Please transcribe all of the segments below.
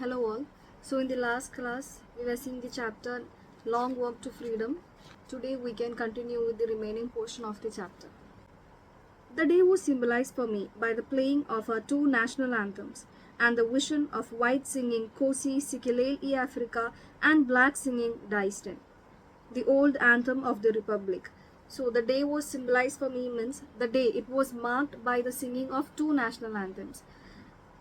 Hello all. So in the last class we were seeing the chapter Long Walk to Freedom. Today we can continue with the remaining portion of the chapter. The day was symbolized for me by the playing of our two national anthems and the vision of white singing Kosi Sikilel e Africa and black singing Daisten, the old anthem of the Republic. So the day was symbolized for me means the day it was marked by the singing of two national anthems.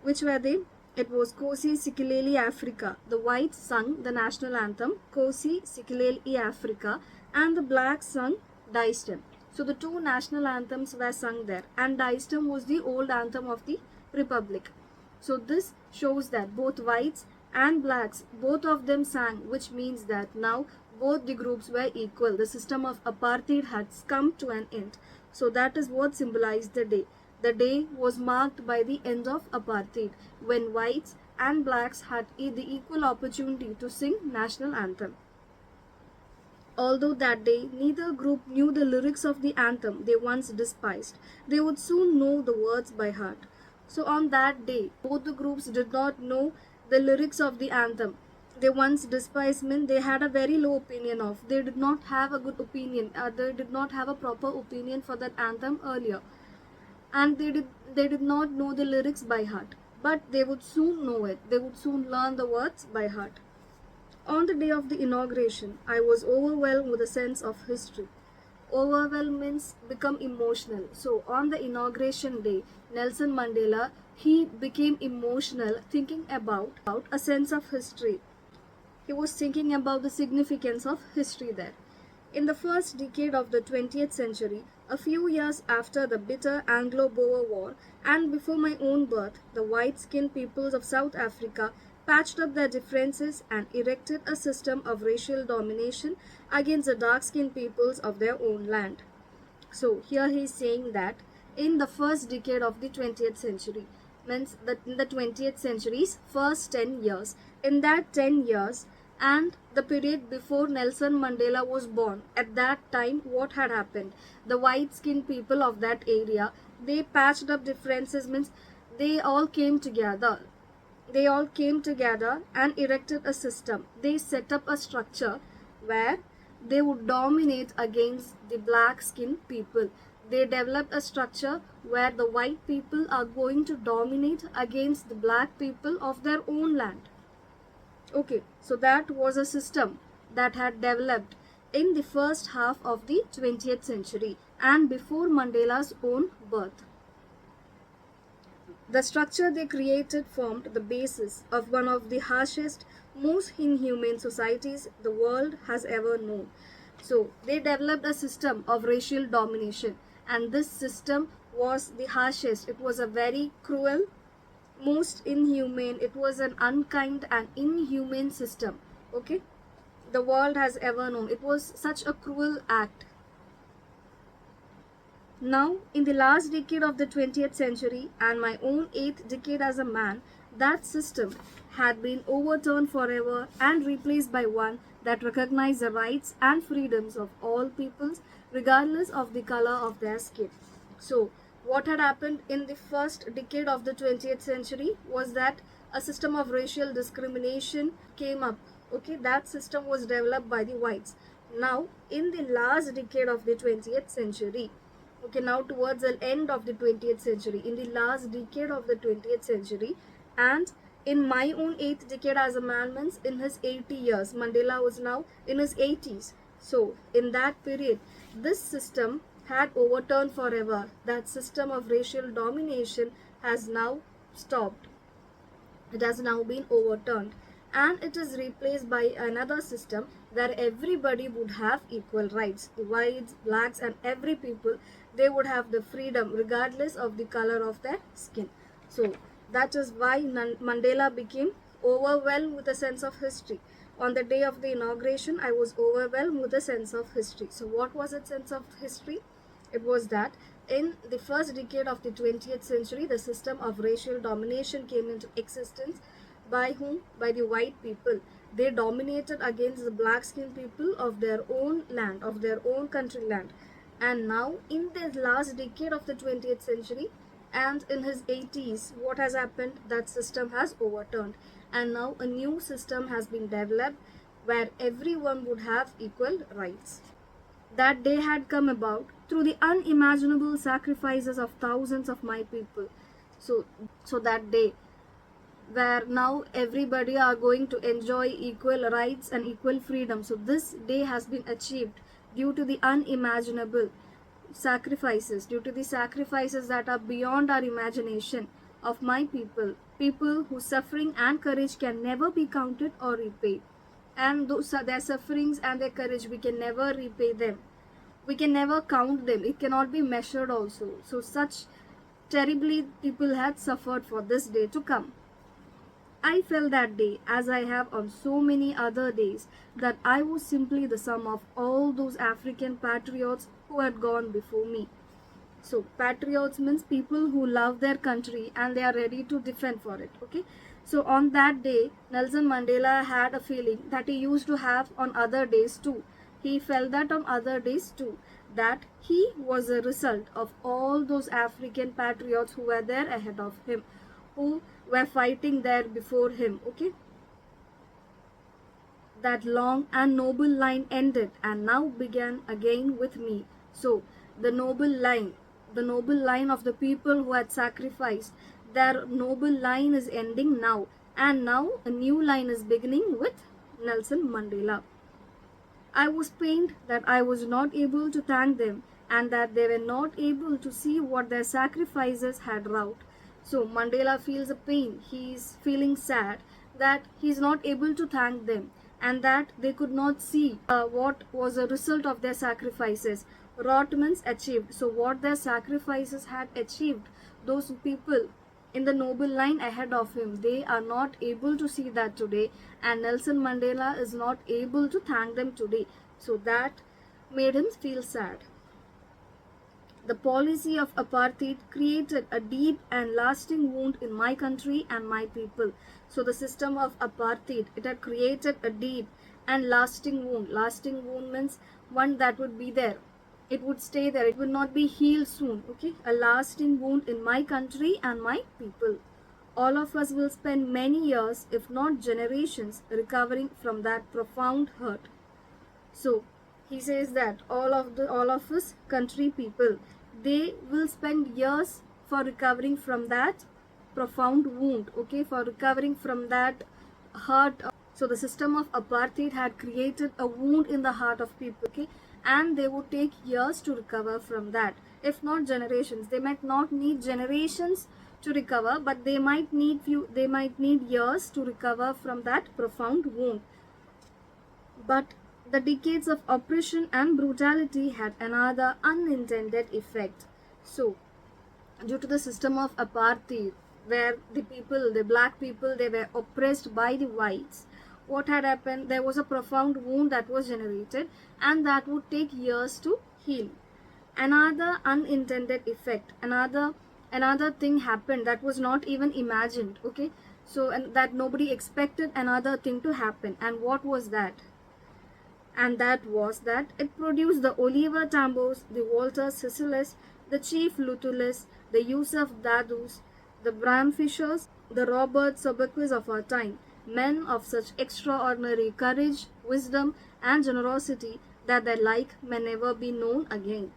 Which were they? It was Kosi Sikileli Africa. The whites sung the national anthem Kosi Sikileli Africa and the blacks sung Daistem. So the two national anthems were sung there and Daistem was the old anthem of the Republic. So this shows that both whites and blacks, both of them sang, which means that now both the groups were equal. The system of apartheid had come to an end. So that is what symbolized the day. The day was marked by the end of apartheid when whites and blacks had the equal opportunity to sing national anthem. Although that day neither group knew the lyrics of the anthem they once despised, they would soon know the words by heart. So on that day, both the groups did not know the lyrics of the anthem. They once despised mean they had a very low opinion of. They did not have a good opinion. They did not have a proper opinion for that anthem earlier. And they did not know the lyrics by heart, but they would soon know it. They would soon learn the words by heart. On the day of the inauguration, I was overwhelmed with a sense of history. Overwhelmed means become emotional. So on the inauguration day, Nelson Mandela, he became emotional thinking about a sense of history. He was thinking about the significance of history there. In the first decade of the 20th century, a few years after the bitter Anglo-Boer War and before my own birth, the white-skinned peoples of South Africa patched up their differences and erected a system of racial domination against the dark-skinned peoples of their own land. So here he is saying that in the first decade of the 20th century, means that in the 20th century's first 10 years, in that 10 years, and the period before Nelson Mandela was born, at that time what had happened? The white-skinned people of that area, they patched up differences means they all came together. They all came together and erected a system. They set up a structure where they would dominate against the black-skinned people. They developed a structure where the white people are going to dominate against the black people of their own land. Okay, so that was a system that had developed in the first half of the 20th century and before Mandela's own birth. The structure they created formed the basis of one of the harshest, most inhumane societies the world has ever known. So they developed a system of racial domination, and this system was the harshest. It was a very cruel, most inhumane, it was an unkind and inhumane system, okay, the world has ever known. It was such a cruel act. Now, in the last decade of the 20th century and my own 8th decade as a man, that system had been overturned forever and replaced by one that recognized the rights and freedoms of all peoples regardless of the color of their skin. So, what had happened in the first decade of the 20th century was that a system of racial discrimination came up. Okay, that system was developed by the whites. Now, in the last decade of the 20th century, okay, now towards the end of the 20th century, in the last decade of the 20th century, and in my own 8th decade as a man means in his 80 years, Mandela was now in his 80s. So, in that period, this system had overturned forever. That system of racial domination has now stopped. It has now been overturned and it is replaced by another system where everybody would have equal rights. The whites, blacks and every people, they would have the freedom regardless of the color of their skin. So that is why Mandela became overwhelmed with a sense of history. On the day of the inauguration, I was overwhelmed with a sense of history. So what was that sense of history? It was that in the first decade of the 20th century, the system of racial domination came into existence. By whom? By the white people. They dominated against the black-skinned people of their own land, of their own country land. And now, in the last decade of the 20th century, and in his 80s, what has happened? That system has overturned. and now a new system has been developed where everyone would have equal rights. That day had come about through the unimaginable sacrifices of thousands of my people. So that day where now everybody are going to enjoy equal rights and equal freedom. So this day has been achieved due to the unimaginable sacrifices, due to the sacrifices that are beyond our imagination of my people, people whose suffering and courage can never be counted or repaid. And those are their sufferings and their courage, we can never repay them, we can never count them, it cannot be measured also. So such terribly people had suffered for this day to come. I felt that day, as I have on so many other days, that I was simply the sum of all those African patriots who had gone before me. So patriots means people who love their country and they are ready to defend for it. Okay. So on that day, Nelson Mandela had a feeling that he used to have on other days too. He felt that on other days too, that he was a result of all those African patriots who were there ahead of him, who were fighting there before him. Okay. That long and noble line ended and now began again with me. So the noble line of the people who had sacrificed, their noble line is ending now, and now a new line is beginning with Nelson Mandela. I was pained that I was not able to thank them and that they were not able to see what their sacrifices had wrought. So Mandela feels a pain, he is feeling sad that he is not able to thank them and that they could not see what was a result of their sacrifices. Wrought means achieved. So what their sacrifices had achieved, those people in the noble line ahead of him, they are not able to see that today, and Nelson Mandela is not able to thank them today. So that made him feel sad. The policy of apartheid created a deep and lasting wound in my country and my people. So the system of apartheid, it had created a deep and lasting wound. Lasting wound means one that would be there. It would stay there. It would not be healed soon. Okay, a lasting wound in my country and my people. All of us will spend many years, if not generations, recovering from that profound hurt. So he says that all of us country people, they will spend years for recovering from that profound wound. Okay, for recovering from that hurt. So the system of apartheid had created a wound in the heart of people. Okay, and they would take years to recover from that, if not generations. They might not need generations to recover, but they might need years to recover from that profound wound. But the decades of oppression and brutality had another unintended effect. So due to the system of apartheid, where the black people, they were oppressed by the whites, what had happened, there was a profound wound that was generated and that would take years to heal. Another unintended effect, another thing happened that was not even imagined. Okay, so and that nobody expected another thing to happen. And what was that? And that was that it produced the Oliver Tambos, the Walter Cecilis, the Chief Lutulis, the Yusuf Dadus, the Bram Fishers, the Robert Sobequis of our time, men of such extraordinary courage, wisdom, and generosity that their like may never be known again.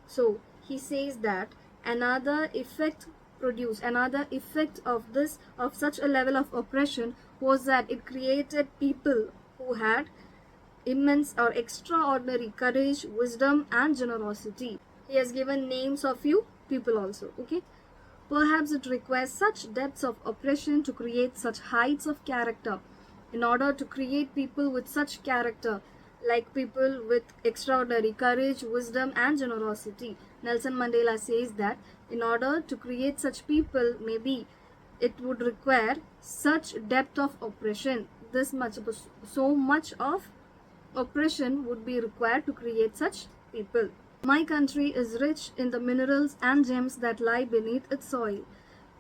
So he says that another effect of such a level of oppression was that it created people who had immense or extraordinary courage, wisdom, and generosity. He has given names of few people also. Okay, perhaps it requires such depths of oppression to create such heights of character. In order to create people with such character, like people with extraordinary courage, wisdom, and generosity, Nelson Mandela says that in order to create such people, maybe it would require such depth of oppression. So much of oppression would be required to create such people. My country is rich in the minerals and gems that lie beneath its soil.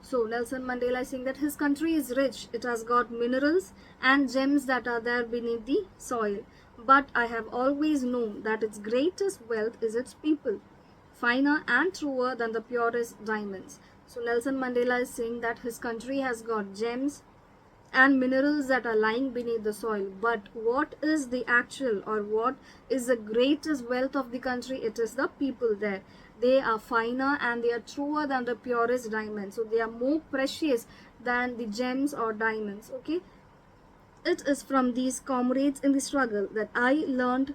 So Nelson Mandela is saying that his country is rich. It has got minerals and gems that are there beneath the soil. But I have always known that its greatest wealth is its people, finer and truer than the purest diamonds. So Nelson Mandela is saying that his country has got gems and minerals that are lying beneath the soil. But what is the actual, or what is the greatest wealth of the country? It is the people there. They are finer and they are truer than the purest diamonds. So they are more precious than the gems or diamonds. Okay. It is from these comrades in the struggle that I learned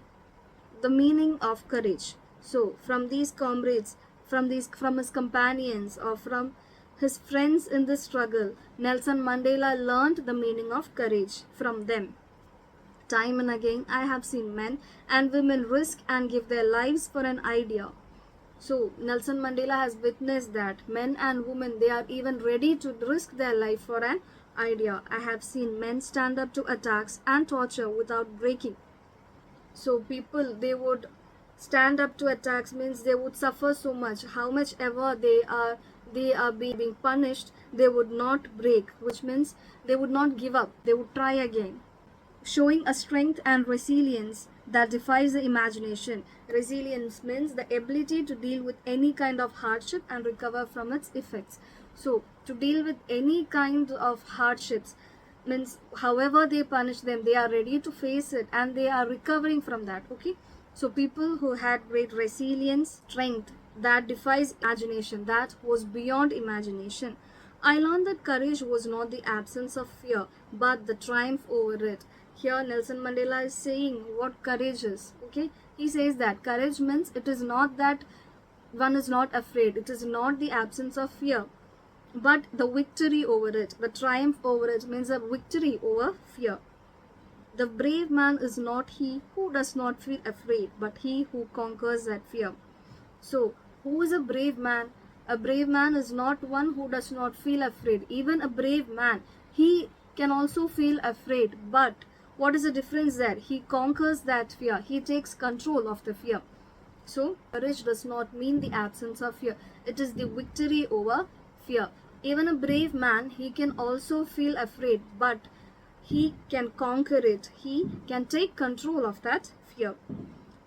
the meaning of courage. So from these comrades, from his companions, or from his friends in this struggle, Nelson Mandela learned the meaning of courage from them. Time and again I have seen men and women risk and give their lives for an idea. So Nelson Mandela has witnessed that men and women, they are even ready to risk their life for an idea. I have seen men stand up to attacks and torture without breaking. So people, they would stand up to attacks, means they would suffer so much, how much ever they are being punished, they would not break, which means they would not give up, they would try again, showing a strength and resilience that defies the imagination. Resilience means the ability to deal with any kind of hardship and recover from its effects. So to deal with any kind of hardships means however they punish them, they are ready to face it and they are recovering from that. Okay. So people who had great resilience, strength that defies imagination, that was beyond imagination. I learned that courage was not the absence of fear, but the triumph over it. Here Nelson Mandela is saying what courage is. Okay. He says that courage means it is not that one is not afraid, it is not the absence of fear, but the victory over it, the triumph over it, means a victory over fear. The brave man is not he who does not feel afraid, but he who conquers that fear. So, who is a brave man? A brave man is not one who does not feel afraid. Even a brave man, he can also feel afraid, but what is the difference there? He conquers that fear, he takes control of the fear. So, courage does not mean the absence of fear, it is the victory over fear. Even a brave man, he can also feel afraid, but he can conquer it. He can take control of that fear.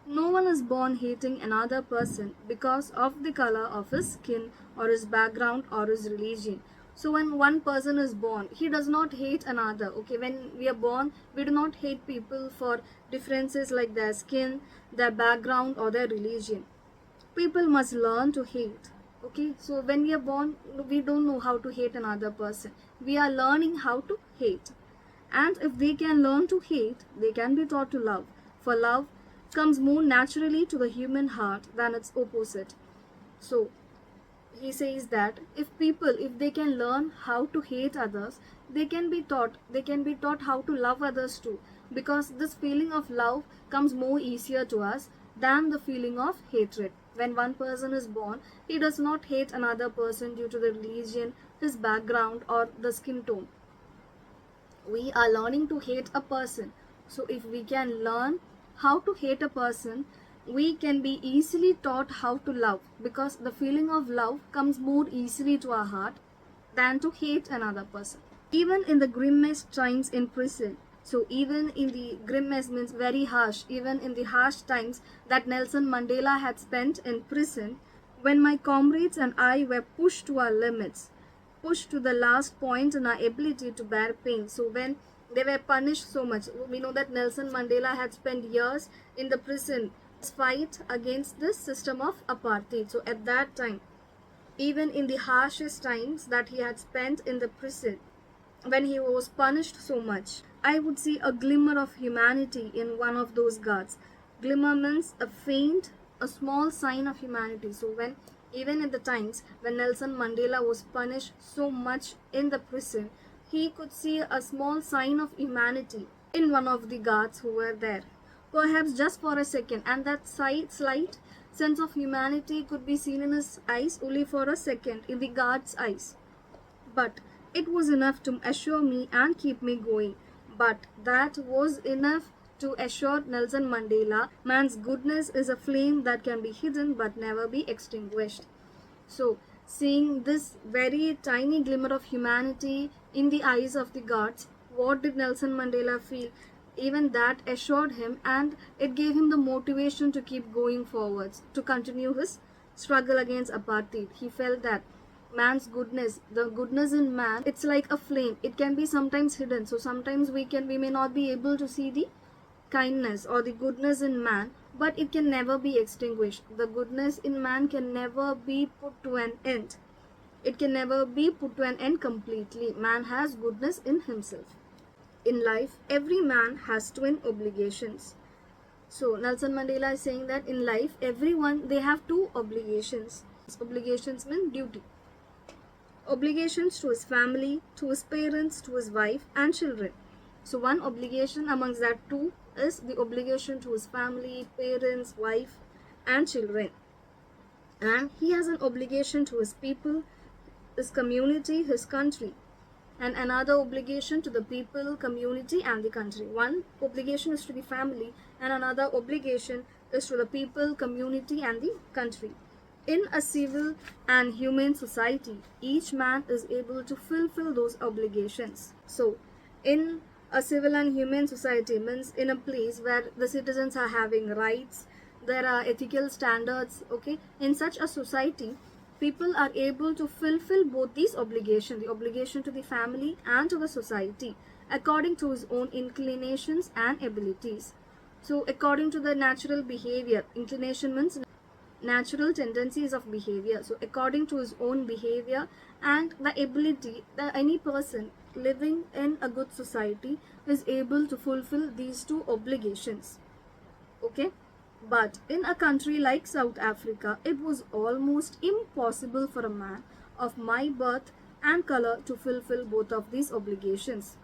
No one is born hating another person because of the color of his skin or his background or his religion. So when one person is born, he does not hate another. Okay, when we are born, we do not hate people for differences like their skin, their background or their religion. People must learn to hate. Okay, so when we are born, we don't know how to hate another person. We are learning how to hate. And if they can learn to hate, they can be taught to love. For love comes more naturally to the human heart than its opposite. So he says that if they can learn how to hate others, they can be taught how to love others too, because this feeling of love comes more easier to us than the feeling of hatred. When one person is born, he does not hate another person due to the religion, his background or the skin tone. We are learning to hate a person. So if we can learn how to hate a person, we can be easily taught how to love, because the feeling of love comes more easily to our heart than to hate another person. Even in the grimmest times in prison, so even in the grimmest means very harsh, even in the harsh times that Nelson Mandela had spent in prison, when my comrades and I were pushed to our limits, pushed to the last point in our ability to bear pain. So when they were punished so much, we know that Nelson Mandela had spent years in the prison fight against this system of apartheid. So at that time, even in the harshest times that he had spent in the prison, when he was punished so much, I would see a glimmer of humanity in one of those guards. Glimmer means a faint, a small sign of humanity. So when even in the times when Nelson Mandela was punished so much in the prison, he could see a small sign of humanity in one of the guards who were there. Perhaps just for a second, and that slight sense of humanity could be seen in his eyes only for a second, in the guard's eyes. But it was enough to assure me and keep me going. But that was enough to assure Nelson Mandela, man's goodness is a flame that can be hidden but never be extinguished. So, seeing this very tiny glimmer of humanity in the eyes of the guards, what did Nelson Mandela feel? Even that assured him, and it gave him the motivation to keep going forwards, to continue his struggle against apartheid. He felt that man's goodness, the goodness in man, it's like a flame. It can be sometimes hidden. So sometimes we may not be able to see the kindness or the goodness in man, but it can never be extinguished. The goodness in man can never be put to an end. It can never be put to an end completely. Man has goodness in himself. In life, every man has twin obligations. So Nelson Mandela is saying that in life, everyone, they have two obligations. Obligations mean duty. Obligations to his family, to his parents, to his wife and children. So one obligation amongst that two is the obligation to his family, parents, wife and children. And he has an obligation to his people, his community, his country. And another obligation to the people, community and the country. One obligation is to the family and another obligation is to the people, community and the country. In a civil and humane society, each man is able to fulfill those obligations. So, in a civil and humane society means in a place where the citizens are having rights, there are ethical standards, okay? In such a society, people are able to fulfill both these obligations, the obligation to the family and to the society, according to his own inclinations and abilities. So, according to the natural behavior, inclination means natural tendencies of behavior. So according to his own behavior and the ability, that any person living in a good society is able to fulfill these two obligations. Okay, but in a country like South Africa, it was almost impossible for a man of my birth and color to fulfill both of these obligations.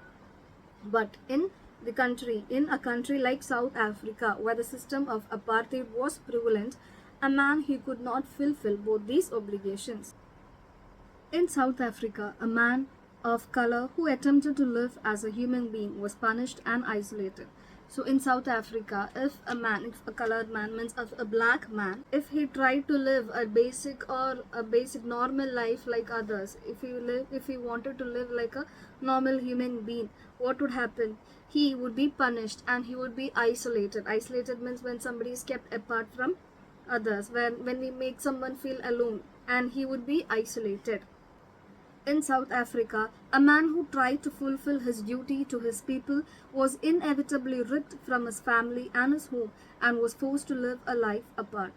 But in a country like South Africa, where the system of apartheid was prevalent, a man, he could not fulfill both these obligations. In South Africa, a man of color who attempted to live as a human being was punished and isolated. So in South Africa, if a colored man, means of a black man, if he tried to live a basic normal life like others, if he wanted to live like a normal human being, what would happen? He would be punished and he would be isolated. Isolated means when somebody is kept apart from others, when we make someone feel alone, and he would be isolated. In South Africa, a man who tried to fulfill his duty to his people was inevitably ripped from his family and his home and was forced to live a life apart.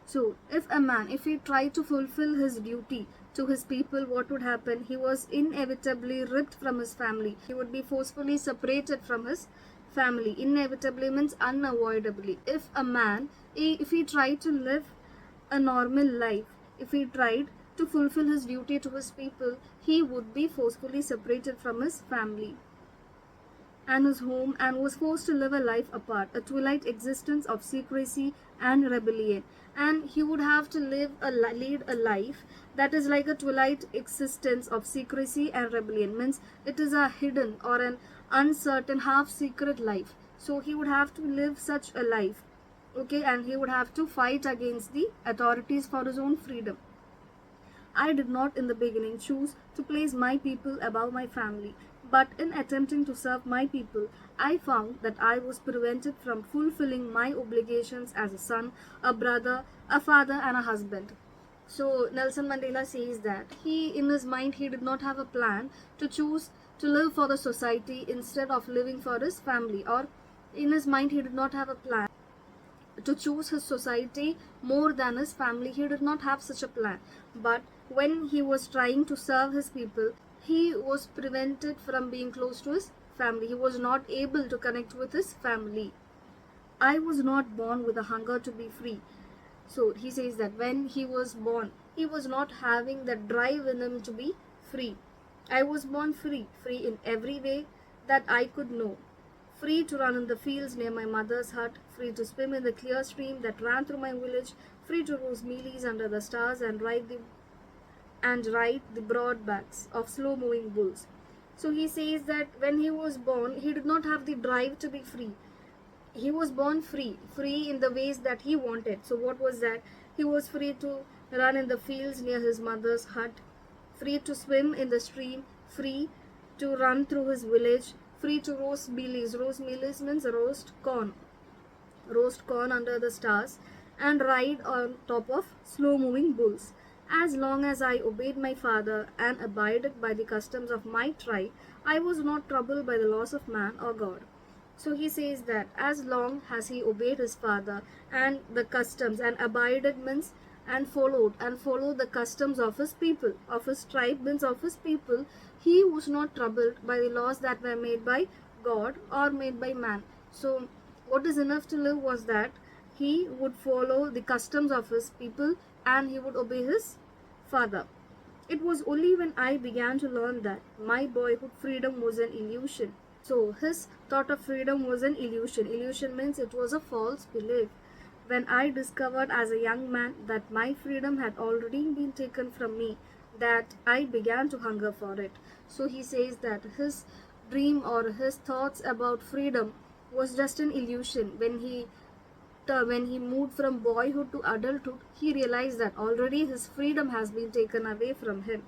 So, if he tried to fulfill his duty to his people, what would happen? He was inevitably ripped from his family. He would be forcefully separated from his family. Inevitably means unavoidably. If he tried to live a normal life, if he tried to fulfill his duty to his people, he would be forcefully separated from his family and his home and was forced to live a life apart, a twilight existence of secrecy and rebellion. And he would have to lead a life that is like a twilight existence of secrecy and rebellion, means it is a hidden or an uncertain half secret life. So he would have to live such a life, okay, and he would have to fight against the authorities for his own freedom. I did not in the beginning choose to place my people above my family, but in attempting to serve my people, I found that I was prevented from fulfilling my obligations as a son, a brother, a father and a husband. So Nelson Mandela says that in his mind, he did not have a plan to choose to live for the society instead of living for his family, or in his mind, he did not have a plan to choose his society more than his family. He did not have such a plan. But when he was trying to serve his people, he was prevented from being close to his family. He was not able to connect with his family. I was not born with a hunger to be free. So he says that when he was born, he was not having that drive in him to be free. I was born free in every way that I could know. Free to run in the fields near my mother's hut, free to swim in the clear stream that ran through my village, free to roast mealies under the stars and ride the broad backs of slow-moving bulls. So he says that when he was born, he did not have the drive to be free. He was born free in the ways that he wanted. So what was that? He was free to run in the fields near his mother's hut, free to swim in the stream, free to run through his village, free to roast mealies. Roast mealies means roast corn under the stars, and ride on top of slow moving bulls. As long as I obeyed my father and abided by the customs of my tribe, I was not troubled by the laws of man or God. So he says that as long as he obeyed his father and the customs and abided means and followed the customs of his people, of his tribe means of his people, he was not troubled by the laws that were made by God or made by man. So what is enough to live was that he would follow the customs of his people and he would obey his father. It was only when I began to learn that my boyhood freedom was an illusion. So his thought of freedom was an illusion. Illusion means it was a false belief. When I discovered as a young man that my freedom had already been taken from me, that I began to hunger for it. So he says that his dream or his thoughts about freedom was just an illusion. When he moved from boyhood to adulthood, he realized that already his freedom has been taken away from him.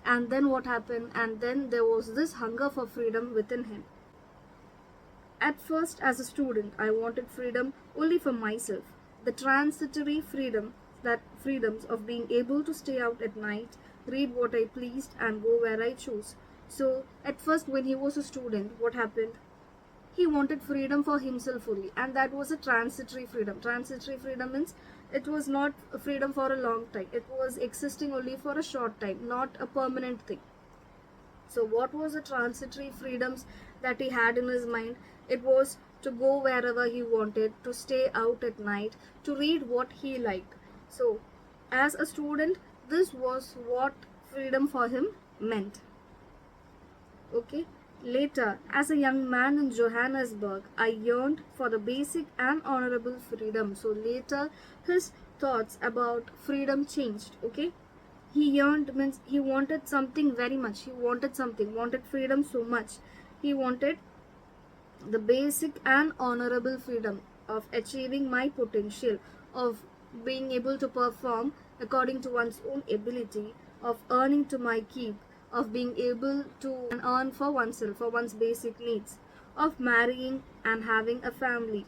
And then what happened? And then there was this hunger for freedom within him. At first, as a student, I wanted freedom only for myself. The transitory freedoms of being able to stay out at night, read what I pleased, and go where I chose. So, at first, when he was a student, what happened? He wanted freedom for himself only, and that was a transitory freedom. Transitory freedom means it was not a freedom for a long time. It was existing only for a short time, not a permanent thing. So what was the transitory freedoms that he had in his mind? It was to go wherever he wanted, to stay out at night, to read what he liked. So as a student, this was what freedom for him meant. Okay. Later, as a young man in Johannesburg, I yearned for the basic and honorable freedom. So later, his thoughts about freedom changed. Okay. He yearned means he wanted something very much. He wanted freedom so much. He wanted the basic and honorable freedom of achieving my potential, of being able to perform according to one's own ability, of earning to my keep, of being able to earn for oneself, for one's basic needs, of marrying and having a family,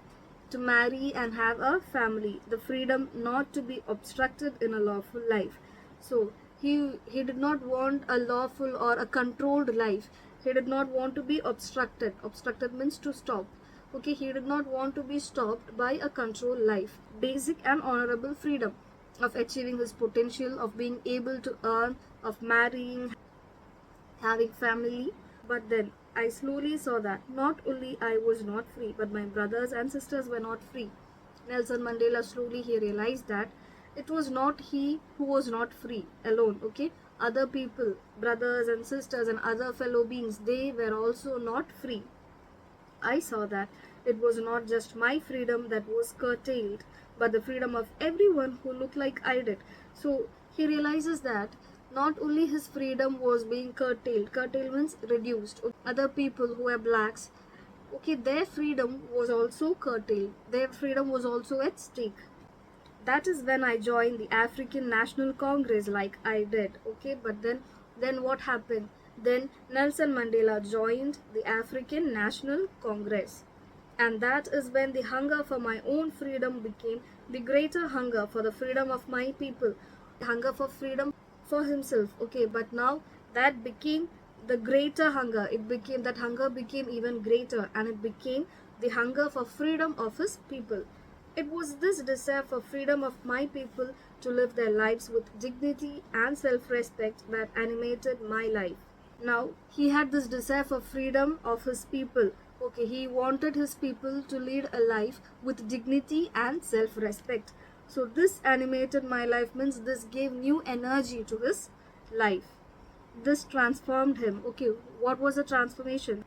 to marry and have a family, the freedom not to be obstructed in a lawful life. So he did not want a lawful or a controlled life. He did not want to be obstructed. Obstructed means to stop. Okay, he did not want to be stopped by a controlled life. Basic and honorable freedom of achieving his potential, of being able to earn, of marrying, having family. But then I slowly saw that not only I was not free, but my brothers and sisters were not free. Nelson Mandela slowly he realized that it was not he who was not free alone. Okay, other people, brothers and sisters and other fellow beings, they were also not free. I saw that it was not just my freedom that was curtailed, but the freedom of everyone who looked like I did. So he realizes that not only his freedom was being curtailed. Curtailed means reduced. Other people who were blacks, okay, their freedom was also curtailed. Their freedom was also at stake. That is when I joined the African National Congress like I did. Okay, but then what happened? Then Nelson Mandela joined the African National Congress. And that is when the hunger for my own freedom became the greater hunger for the freedom of my people. Hunger for freedom for himself. Okay, but now that became the greater hunger. That hunger became even greater, and it became the hunger for freedom of his people. It was this desire for freedom of my people to live their lives with dignity and self-respect that animated my life. Now, he had this desire for freedom of his people. Okay, he wanted his people to lead a life with dignity and self-respect. So this animated my life means this gave new energy to his life. This transformed him. Okay, what was the transformation?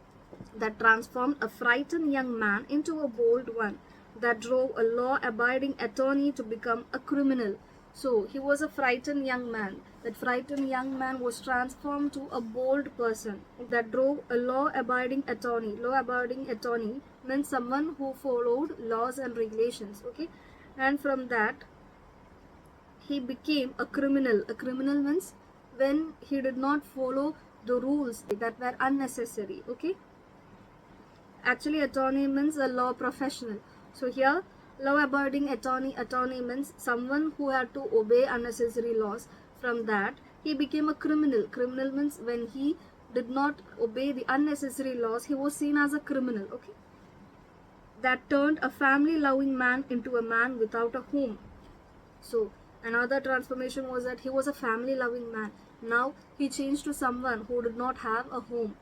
That transformed a frightened young man into a bold one. That drove a law-abiding attorney to become a criminal. So he was a frightened young man. That frightened young man was transformed to a bold person. That drove a law-abiding attorney. Law-abiding attorney means someone who followed laws and regulations. Okay, and from that he became a criminal. A criminal means when he did not follow the rules that were unnecessary. Okay, actually attorney means a law professional. So here Law-abiding attorney means someone who had to obey unnecessary laws. From that, he became a criminal. Criminal means when he did not obey the unnecessary laws, he was seen as a criminal. Okay, that turned a family-loving man into a man without a home. So another transformation was that he was a family-loving man. Now he changed to someone who did not have a home.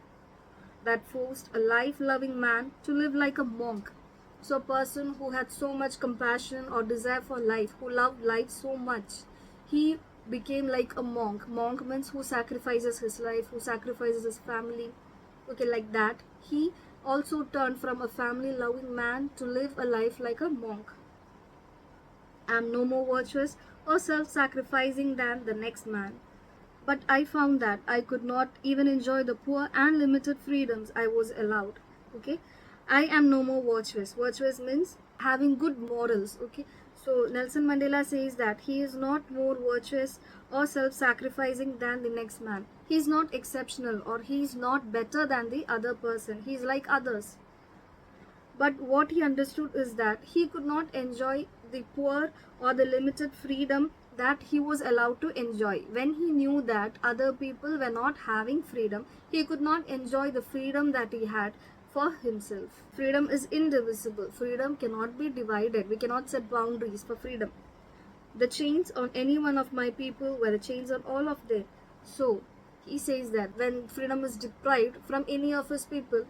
That forced a life-loving man to live like a monk. So a person who had so much compassion or desire for life, who loved life so much, he became like a monk. Monk means who sacrifices his life, who sacrifices his family. Okay, like that. He also turned from a family-loving man to live a life like a monk. I am no more virtuous or self-sacrificing than the next man. But I found that I could not even enjoy the poor and limited freedoms I was allowed. Okay, I am no more virtuous. Virtuous means having good morals. Okay, so Nelson Mandela says that he is not more virtuous or self-sacrificing than the next man. He is not exceptional or he is not better than the other person. He is like others. But what he understood is that he could not enjoy the poor or the limited freedom that he was allowed to enjoy. When he knew that other people were not having freedom, he could not enjoy the freedom that he had for himself. Freedom is indivisible. Freedom cannot be divided. We cannot set boundaries for freedom. The chains on any one of my people were the chains on all of them. So he says that when freedom is deprived from any of his people,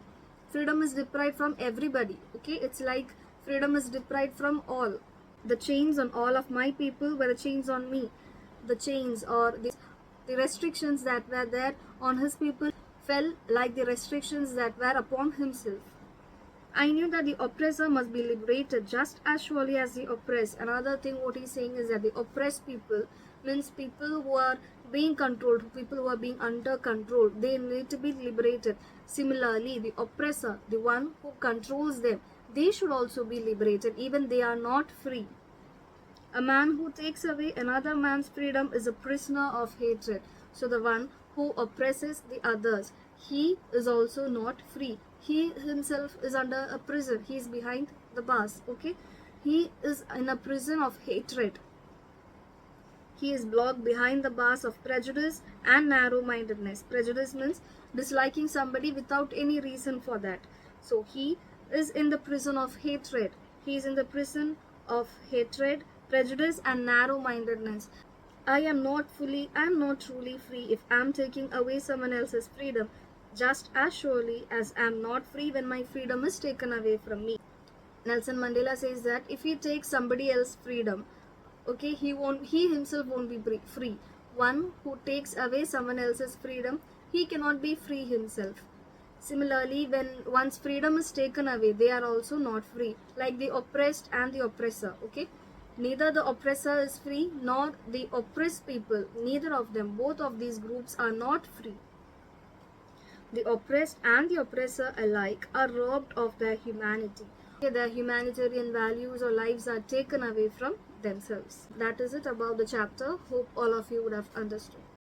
freedom is deprived from everybody. Okay, it's like freedom is deprived from all. The chains on all of my people were the chains on me. The chains or the restrictions that were there on his people fell like the restrictions that were upon himself. I knew that the oppressor must be liberated just as surely as the oppressed. Another thing what he's saying is that the oppressed people means people who are being controlled, people who are being under control, they need to be liberated. Similarly, the oppressor, the one who controls them, they should also be liberated, even they are not free. A man who takes away another man's freedom is a prisoner of hatred. So the one who oppresses the others, he is also not free. He himself is under a prison. He is behind the bars. Okay, he is in a prison of hatred. He is blocked behind the bars of prejudice and narrow-mindedness. Prejudice means disliking somebody without any reason for that. So he is in the prison of hatred. He is in the prison of hatred, prejudice and narrow-mindedness. I am not truly free if I am taking away someone else's freedom, just as surely as I am not free when my freedom is taken away from me. Nelson Mandela says that if he takes somebody else's freedom, okay, he himself won't be free. One who takes away someone else's freedom, he cannot be free himself. Similarly, when one's freedom is taken away, they are also not free, like the oppressed and the oppressor. Okay, neither the oppressor is free nor the oppressed people. Neither of them, both of these groups are not free. The oppressed and the oppressor alike are robbed of their humanity. Their humanitarian values or lives are taken away from themselves. That is it about the chapter. Hope all of you would have understood.